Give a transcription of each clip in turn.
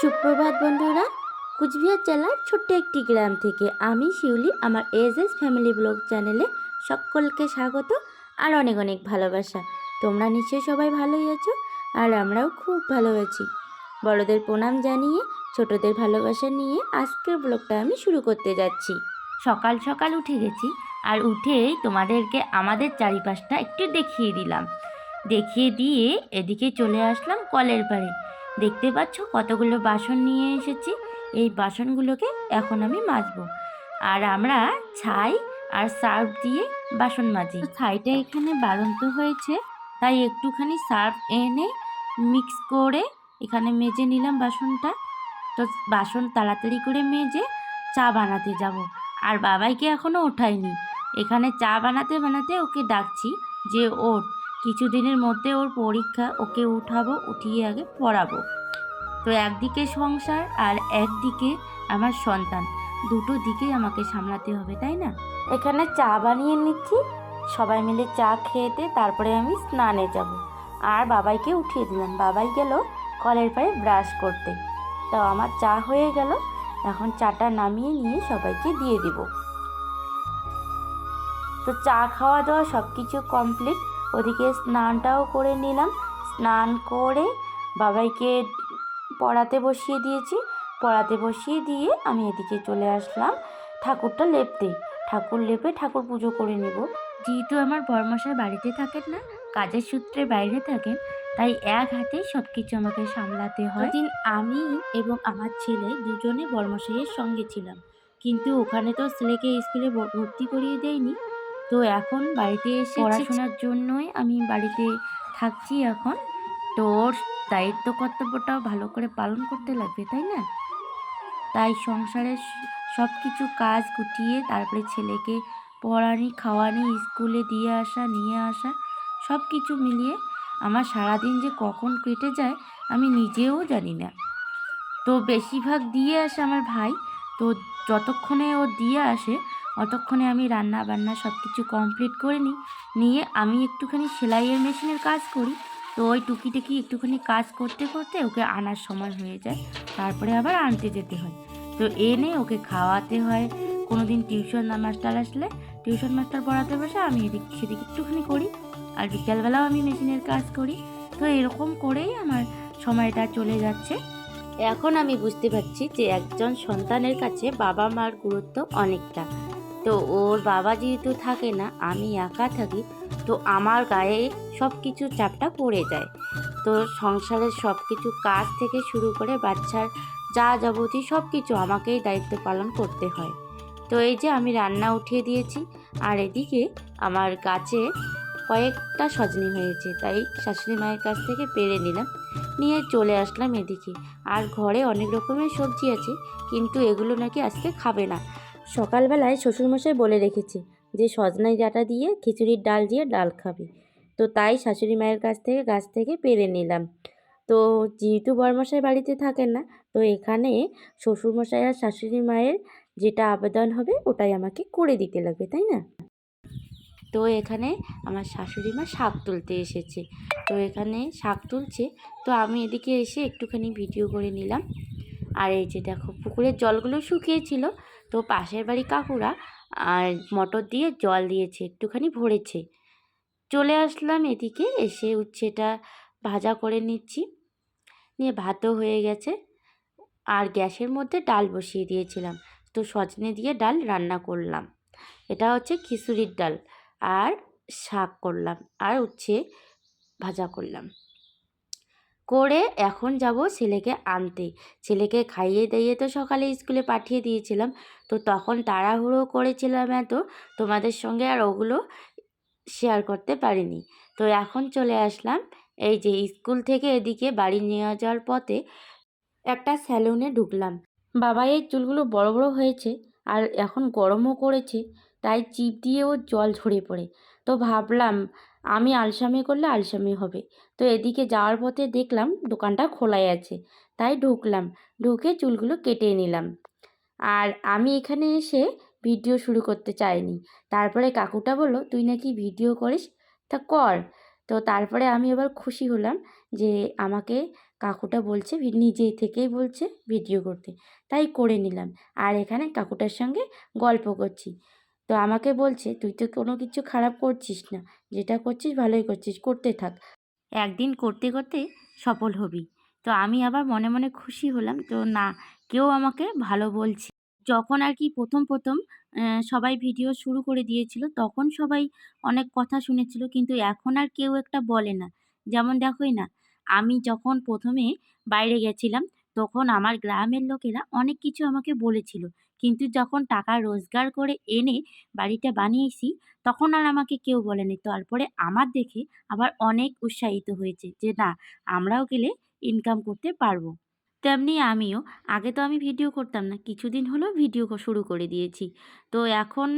সুপ্রভাত বন্ধুরা, কুচবিহার জেলার ছোট্ট একটি গ্রাম থেকে আমি শিউলি আমার এস ফ্যামিলি ব্লগ চ্যানেলে সকলকে স্বাগত আর অনেক অনেক ভালোবাসা। তোমরা নিশ্চয়ই সবাই ভালোই আছো আর আমরাও খুব ভালো আছি। বড়দের প্রণাম জানিয়ে ছোটদের ভালোবাসা নিয়ে আজকের ব্লগটা আমি শুরু করতে যাচ্ছি। সকাল সকাল উঠে গেছি আর উঠেই তোমাদেরকে আমাদের চারিপাশটা একটু দেখিয়ে দিলাম। দেখিয়ে দিয়ে এদিকে চলে আসলাম কলের পাড়ে। দেখতে পাচ্ছ কতগুলো বাসন নিয়ে এসেছি। এই বাসনগুলোকে এখন আমি মাজবো। আর আমরা ছাই আর সার্ফ দিয়ে বাসন মাজি। ছাইটা এখানে বাড়ন্ত হয়েছে, তাই একটুখানি সার্ফ এনে মিক্স করে এখানে মেজে নিলাম বাসনটা। তো বাসন তাড়াতাড়ি করে মেজে চা বানাতে যাব। আর বাবাইকে এখনও ওঠাইনি। এখানে চা বানাতে বানাতে ওকে ডাকছি যে ওঠ, কিছুদিনের মধ্যে ওর পরীক্ষা, ওকে উঠাবো, উঠিয়ে আগে পড়াবো। তো একদিকে সংসার আর একদিকে আমার সন্তান, দুটো দিকেই আমাকে সামলাতে হবে, তাই না? এখানে চা বানিয়ে নিচ্ছি, সবাই মিলে চা খেতে তারপরে আমি স্নানে যাব। আর বাবাইকে উঠিয়ে দিলাম। বাবাই গেল কলের পাড়ে ব্রাশ করতে। তো আমার চা হয়ে গেল, এখন চাটা নামিয়ে নিয়ে সবাইকে দিয়ে দিব। তো চা খাওয়া দাওয়া সব কিছু কমপ্লিট। ওদিকে স্নানটাও করে নিলাম। স্নান করে বাবাইকে পড়াতে বসিয়ে দিয়েছি। পড়াতে বসিয়ে দিয়ে আমি এদিকে চলে আসলাম ঠাকুরটা লেপতে। ঠাকুর লেপে ঠাকুর পুজো করে নেব। যেহেতু আমার বড়মশাই বাড়িতে থাকেন না, কাজের সূত্রে বাইরে থাকেন, তাই এক হাতেই সব কিছু আমাকে সামলাতে হয়। দিন আমি এবং আমার ছেলে দুজনে বড়মশাইয়ের সঙ্গে ছিলাম, কিন্তু ওখানে তো ছেলেকে স্কুলে ভর্তি করিয়ে দেয়নি। তো এখন বাড়িতে এসে পড়াশোনার জন্যই আমি বাড়িতে থাকছি এখন। তো ওর দায়িত্ব কর্তব্যটাও ভালো করে পালন করতে লাগবে, তাই না? তাই সংসারের সব কিছু কাজ গুটিয়ে তারপরে ছেলেকে পড়ানি, খাওয়ানি, স্কুলে দিয়ে আসা, নিয়ে আসা, সব কিছু মিলিয়ে আমার সারাদিন যে কখন কেটে যায় আমি নিজেও জানি না। তো বেশিরভাগ দিয়ে আসে আমার ভাই। তো যতক্ষণে ও দিয়ে আসে অতক্ষণে আমি রান্না বান্না সব কিছু কমপ্লিট করে নিয়ে আমি একটুখানি সেলাইয়ের মেশিনের কাজ করি। তো ওই টুকিটাকি একটুখানি কাজ করতে করতে ওকে আনার সময় হয়ে যায়, তারপরে আবার আনতে যেতে হয়। তো এনে ওকে খাওয়াতে হয়। কোনো দিন টিউশন মাস্টার আসলে টিউশন মাস্টার পড়াতে বসে আমি এদিক সেদিক একটুখানি করি, আর বিকালবেলাও আমি মেশিনের কাজ করি। তো এরকম করেই আমার সময়টা চলে যাচ্ছে। এখন আমি বুঝতে পারছি যে একজন সন্তানের কাছে বাবা মার গুরুত্ব অনেকটা। তো ওর বাবা যেহেতু থাকে না, আমি একা থাকি, তো আমার গায়ে সব কিছু চাপটা পড়ে যায়। তো সংসারের সব কিছু কাজ থেকে শুরু করে বাচ্চার যা যাবতীয় সব কিছু আমাকেই দায়িত্ব পালন করতে হয়। তো এই যে আমি রান্না উঠিয়ে দিয়েছি, আর এদিকে আমার গাছে কয়েকটা সজনি হয়েছে, তাই শাশুড়ি মায়ের কাছ থেকে পেড়ে নিলাম, নিয়ে চলে আসলাম এদিকে। আর ঘরে অনেক রকমের সবজি আছে, কিন্তু এগুলো নাকি আজকে খাবে না। সকালবেলায় শ্বশুরমশাই বলে রেখেছে যে সজনাই ডাঁটা দিয়ে খিচুড়ির ডাল দিয়ে ডাল খাবে। তো তাই শাশুড়ি মায়ের গাছ থেকে পেড়ে নিলাম। তো যেহেতু বড়মশাই বাড়িতে থাকেন না, তো এখানে শ্বশুরমশাই আর শাশুড়ি মায়ের যেটা আবেদন হবে ওটাই আমাকে করে দিতে লাগবে, তাই না? তো এখানে আমার শাশুড়ি মা শাক তুলতে এসেছে। তো এখানে শাক তুলছে, তো আমি এদিকে এসে একটুখানি ভিডিও করে নিলাম। আর এই যে দেখো পুকুরের জলগুলো শুকিয়েছিল, তো পাশের বাড়ি কাকুরা আর মোটর দিয়ে জল দিয়েছে, একটুখানি ভরেছে। চলে আসলাম এদিকে, এসে উচ্ছেটা ভাজা করে নিচ্ছি, নিয়ে ভাতও হয়ে গেছে। আর গ্যাসের মধ্যে ডাল বসিয়ে দিয়েছিলাম, তো সজনে দিয়ে ডাল রান্না করলাম। এটা হচ্ছে খিচুড়ির ডাল। আর শাক করলাম আর উচ্ছে ভাজা করলাম করে এখন যাব ছেলেকে আনতে। ছেলেকে খাইয়ে দাইয়ে তো সকালে স্কুলে পাঠিয়ে দিয়েছিলাম। তো তখন তাড়াহুড়ো করেছিলাম এত, তোমাদের সঙ্গে আর ওগুলো শেয়ার করতে পারিনি। তো এখন চলে আসলাম এই যে স্কুল থেকে এদিকে বাড়ি নিয়ে যাওয়ার পথে একটা স্যালুনে ঢুকলাম। বাবাইয়ের চুলগুলো বড় বড় হয়েছে আর এখন গরমও করেছে, তাই চিপ দিয়েও জল ঝরে পড়ে। তো ভাবলাম আমি আলসামি করলে আলসামি হবে। তো এদিকে যাওয়ার পথে দেখলাম দোকানটা খোলাই আছে, তাই ঢুকলাম। ঢুকে চুলগুলো কেটে নিলাম। আর আমি এখানে এসে ভিডিও শুরু করতে চাইনি। তারপরে কাকুটা বলল তুই নাকি ভিডিও করিস, তা কর। তো তারপরে আমি এবার খুশি হলাম যে আমাকে কাকুটা বলছে নিজেই থেকেই বলছে ভিডিও করতে, তাই করে নিলাম। আর এখানে কাকুটার সঙ্গে গল্প করছি। তো আমাকে বলছে, তুই তো কোনো কিছু খারাপ করছিস না, যেটা করছিস ভালোই করছিস, করতে থাক, একদিন করতে করতে সফল হবি। তো আমি আবার মনে মনে খুশি হলাম, তো না, কেউ আমাকে ভালো বলছে। যখন আর কি প্রথম প্রথম সবাই ভিডিও শুরু করে দিয়েছিল, তখন সবাই অনেক কথা শুনেছিল, কিন্তু এখন আর কেউ একটা বলে না। যেমন দেখোই না, আমি যখন প্রথমে বাইরে গেছিলাম, তখন আমার গ্রামের লোকেরা অনেক কিছু আমাকে বলেছিল, কিন্তু যখন টাকা রোজগার করে এনে বাড়িটা বানিয়েছি, তখন আর আমাকে কেউ বলেনি। তারপরে আমার দেখে আবার অনেক উৎসাহিত হয়েছে যে না, আমরাও গেলে ইনকাম করতে পারবো। তেমনি আমিও, আগে তো আমি ভিডিও করতাম না, কিছুদিন হলো ভিডিও শুরু করে দিয়েছি। তো এখন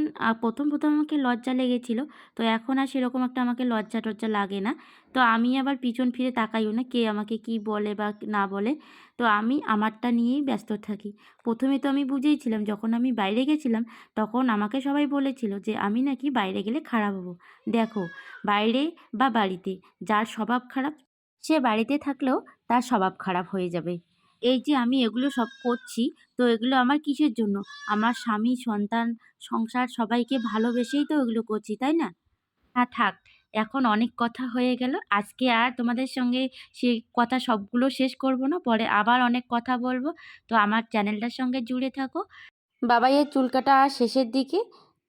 প্রথম প্রথম আমাকে লজ্জা লেগেছিল, তো এখন আর সেরকম একটা আমাকে লজ্জা টজ্জা লাগে না। তো আমি আবার পিছন ফিরে তাকাইও না কে আমাকে কি বলে বা না বলে। তো আমি আমারটা নিয়েই ব্যস্ত থাকি। প্রথমে তো আমি বুঝেইছিলাম, যখন আমি বাইরে গেছিলাম, তখন আমাকে সবাই বলেছিল যে আমি নাকি বাইরে গেলে খারাপ হব। দেখো, বাইরে বা বাড়িতে যার স্বভাব খারাপ, সে বাড়িতে থাকলেও তার স্বভাব খারাপ হয়ে যাবে। এই যে আমি এগুলো সব করছি, তো এগুলো আমার কিসের জন্য? আমার স্বামী, সন্তান, সংসার সবাইকে ভালোবেসেই তো এগুলো করছি, তাই না? থাক, এখন অনেক কথা হয়ে গেল। আজকে আর তোমাদের সঙ্গে সেই কথা সবগুলো শেষ করব না। পরে আবার অনেক কথা বলব। তো আমার চ্যানেলটার সঙ্গে জুড়ে থাকো। বাবাইয়ের চুল কাটা শেষের দিকে।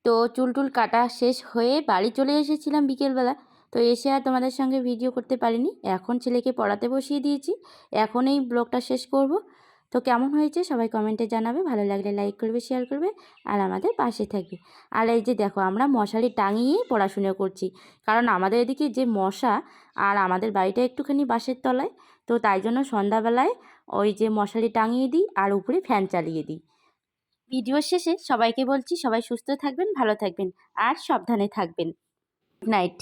তো চুল টুল কাটা শেষ হয়ে বাড়ি চলে এসেছিলাম বিকেলবেলা। তো এসে আর তোমাদের সঙ্গে ভিডিও করতে পারিনি। এখন ছেলেকে পড়াতে বসিয়ে দিয়েছি। এখন এই ব্লগটা শেষ করব। তো কেমন হয়েছে সবাই কমেন্টে জানাবে। ভালো লাগলে লাইক করবে, শেয়ার করবে, আর আমাদের পাশে থাকবে। আর এই যে দেখো, আমরা মশারি টাঙিয়েই পড়াশোনা করছি, কারণ আমাদের এদিকে যে মশা, আর আমাদের বাড়িটা একটুখানি বাঁশের তলায়, তো তাই জন্য সন্ধ্যাবেলায় ওই যে মশারি টাঙিয়ে দিই আর উপরে ফ্যান চালিয়ে দিই। ভিডিওর শেষে সবাইকে বলছি, সবাই সুস্থ থাকবেন, ভালো থাকবেন, আর সাবধানে থাকবেন। Good night.